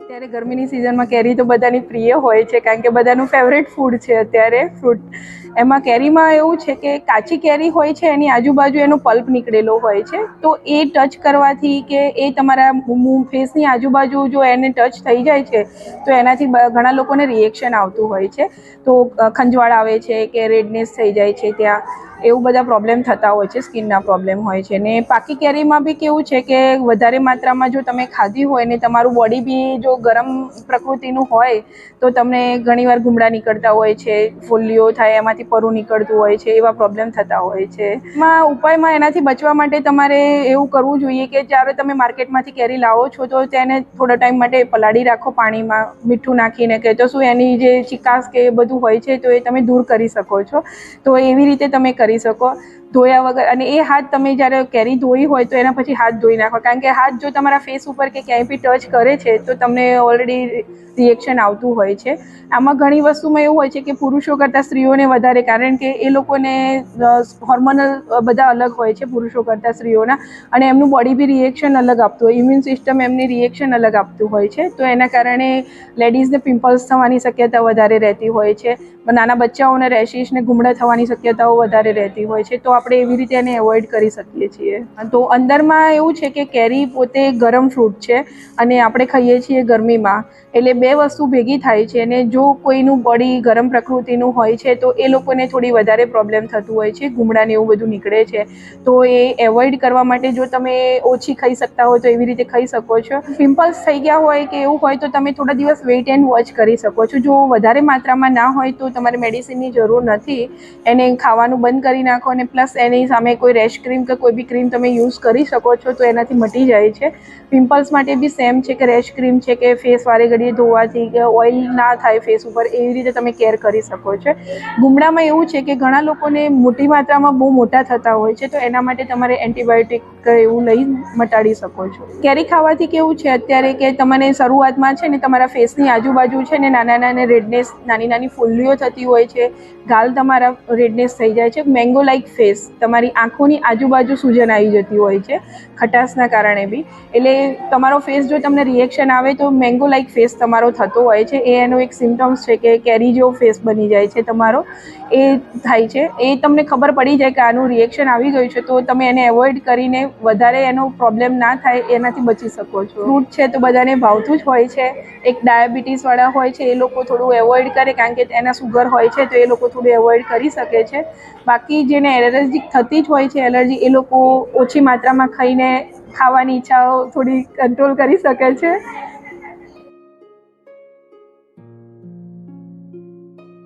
અત્યારે ગરમીની સિઝનમાં કેરી તો બધાની પ્રિય હોય છે, કારણ કે બધાનું ફેવરેટ ફૂડ છે અત્યારે ફ્રૂટ. એમાં કેરીમાં એવું છે કે કાચી કેરી હોય છે, એની આજુબાજુ એનો પલ્પ નીકળેલો હોય છે, તો એ ટચ કરવાથી કે એ તમારા ફેસની આજુબાજુ જો એને ટચ થઈ જાય છે તો એનાથી ઘણા લોકોને રિએક્શન આવતું હોય છે, તો ખંજવાળ આવે છે કે રેડનેસ થઈ જાય છે, ત્યાં એવું બધા પ્રોબ્લેમ થતા હોય છે, સ્કિનના પ્રોબ્લેમ હોય છે. ને પાકી કેરીમાં બી કેવું છે કે વધારે માત્રામાં જો તમે ખાધી હોય ને તમારું બોડી બી જો ગરમ પ્રકૃતિનું હોય તો તમને ઘણીવાર ગુમડા નીકળતા હોય છે, ફોલ્લીઓ થાય, એમાંથી પરુ નીકળતું હોય છે, એવા પ્રોબ્લેમ થતા હોય છે. ઉપાયમાં એનાથી બચવા માટે તમારે એવું કરવું જોઈએ કે જ્યારે તમે માર્કેટમાંથી કેરી લાવો છો તો તેને થોડા ટાઈમ માટે પલાળી રાખો પાણીમાં મીઠું નાખીને, કે તો શું એની જે ચિકાસ કે એ બધું હોય છે તો એ તમે દૂર કરી શકો છો. તો એવી રીતે તમે કરી શકો ધોયા વગર. અને એ હાથ તમે જ્યારે કેરી ધોઈ હોય તો એના પછી હાથ ધોઈ નાખો, કારણ કે હાથ જો તમારા ફેસ ઉપર કે ક્યાંય બી ટચ કરે છે તો તમને ઓલરેડી રિએક્શન આવતું હોય છે. આમાં ઘણી વસ્તુમાં એવું હોય છે કે પુરુષો કરતાં સ્ત્રીઓને વધારે, કારણ કે એ લોકોને હોર્મોનલ બધા અલગ હોય છે પુરુષો કરતાં સ્ત્રીઓના, અને એમનું બોડી બી રિએક્શન અલગ આપતું હોય, ઇમ્યુન સિસ્ટમ એમની રિએક્શન અલગ આપતું હોય છે, તો એના કારણે લેડીઝને પિમ્પલ્સ થવાની શક્યતા વધારે રહેતી હોય છે, નાના બચ્ચાઓને રેશિસ ને ગુમડા થવાની શક્યતાઓ વધારે રહેતી હોય છે. તો આપણે એવી રીતે એને એવોઇડ કરી શકીએ છીએ. તો અંદરમાં એવું છે કે કેરી પોતે ગરમ ફ્રૂટ છે અને આપણે ખાઈએ છીએ ગરમીમાં, એટલે બે વસ્તુ ભેગી થાય છે. અને જો કોઈનું બોડી ગરમ પ્રકૃતિનું હોય છે તો એ લોકોને થોડી વધારે પ્રોબ્લેમ થતું હોય છે, ગુમડા ને એવું બધું નીકળે છે. તો એ એવોઇડ કરવા માટે જો તમે ઓછી ખાઈ શકતા હોય તો એવી રીતે ખાઈ શકો છો. પિમ્પલ્સ થઈ ગયા હોય કે એવું હોય તો તમે થોડા દિવસ વેઇટ એન્ડ વોચ કરી શકો છો. જો વધારે માત્રામાં ના હોય તો તમારે મેડિસિનની જરૂર નથી, એને ખાવાનું બંધ કરી નાખો, અને પ્લસ એની સામે કોઈ રેશ ક્રીમ કે કોઈ બી ક્રીમ તમે યુઝ કરી શકો છો તો એનાથી મટી જાય છે. પિમ્પલ્સ માટે બી સેમ છે કે રેશ ક્રીમ છે કે ફેસ વારે ઘડીએ ધોવાથી કે ઓઇલ ના થાય ફેસ ઉપર, એવી રીતે તમે કેર કરી શકો છો. ગુમડામાં એવું છે કે ઘણા લોકોને મોટી માત્રામાં બહુ મોટા થતા હોય છે, તો એના માટે તમારે એન્ટીબાયોટિક એવું લઈ મટાડી શકો છો. કેરી ખાવાથી કેવું છે અત્યારે કે તમને શરૂઆતમાં છે ને તમારા ફેસની આજુબાજુ છે ને નાના નાના રેડનેસ, નાની નાની ફોલ્લીઓ થતી હોય છે, ગાલ તમારા રેડનેસ થઈ જાય છે, મેંગો લાઇક ફેસ, તમારી આંખોની આજુબાજુ સૂજન આવી જતી હોય છે ખટાશના કારણે બી. એટલે તમારો ફેસ જો તમને રિએક્શન આવે તો મેંગો લાઇક ફેસ તમારો થતો હોય છે, એ એનો એક સિમ્ટમ્સ છે કે કેરી જેવો ફેસ બની જાય છે તમારો, એ થાય છે. એ તમને ખબર પડી જાય કે આનું રિએક્શન આવી ગયું છે તો તમે એને એવોઇડ કરીને વધારે એનો પ્રોબ્લેમ ના થાય એનાથી બચી શકો છો. ફ્રૂટ છે તો બધાને ભાવતું જ હોય છે. એક ડાયાબિટીસવાળા હોય છે એ લોકો થોડું એવોઇડ કરે, કારણ કે એના સુગર હોય છે તો એ લોકો થોડું એવોઇડ કરી શકે છે. બાકી જેને એલર્જી થતી જ હોય છે, એલર્જી, એ લોકો ઓછી માત્રામાં ખાઈને ખાવાની ઈચ્છાઓ થોડી કંટ્રોલ કરી શકે છે.